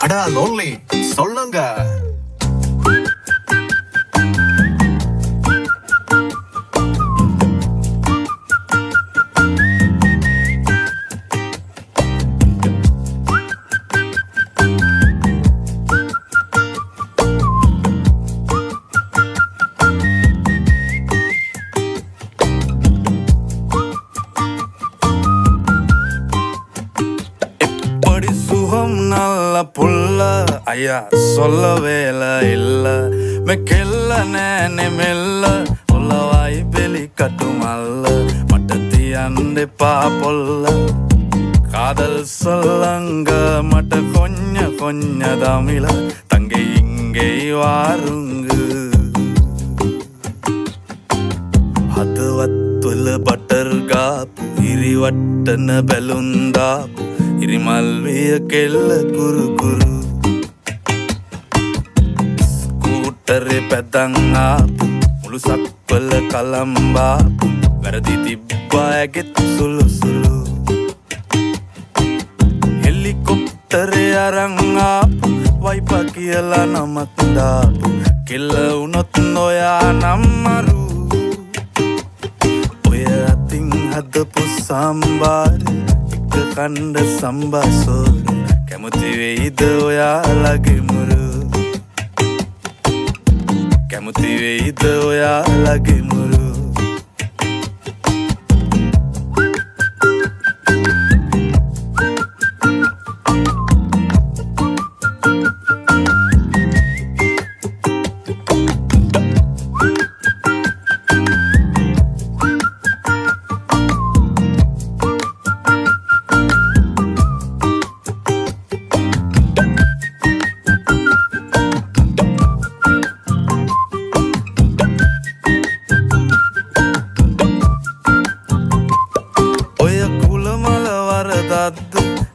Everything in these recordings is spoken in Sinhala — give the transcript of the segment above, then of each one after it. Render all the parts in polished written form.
அட லோன்லி சொல்லுங்க. நல்ல புள்ள ஐயா சொல்ல வேலை இல்ல மெக்கெல்ல நேனே மெல்ல உள்ளவாய் வெளி கட்டுமல்ல மட்டத்தி அண்டை பாப்பொல்ல காதல் சொல்லங்க மட்ட கொஞ்ச தமிழ தங்கை இங்கே வாருங்கு හදවත්වල බටර් ගාපු ඉරිවට්ටන බැලුන්දාපු ඉරිමල්විය කෙල්ල කුරුකුරු ස්කූටරේ පැතන් ආපු මුළු සක්වල කලම්බාපු වැරදි තිබ්බා ඇගෙත් සුළු සුළු හෙලිකොප්ටරේ අරන් ආපු වයිපා කියලා නමක් දාපු කෙල්ල වුණොත් නොයා නම්මරු හදපු සම්බාර එක කණ්ඩ සම්බාසෝර කැමති වෙයිද ඔයාලගේ මුරු කැමති වෙයිද ඔයාලගේ මුරු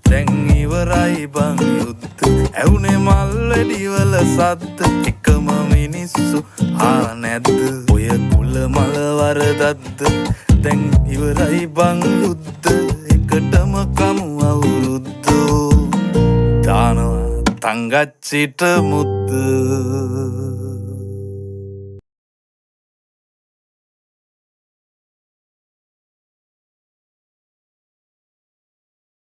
දැන් ඉවරයි බං යුද්ධ ඇවුනේ මල්වැඩිවල සද්ද එකම මිනිස්සු නැද්ද ඔය කුල මල වරදද්ද දැන් ඉවරයි බං යුද්ධ එකටම කමු අවුරුද්දෝ දානවා තංගච්චිට මුද්ද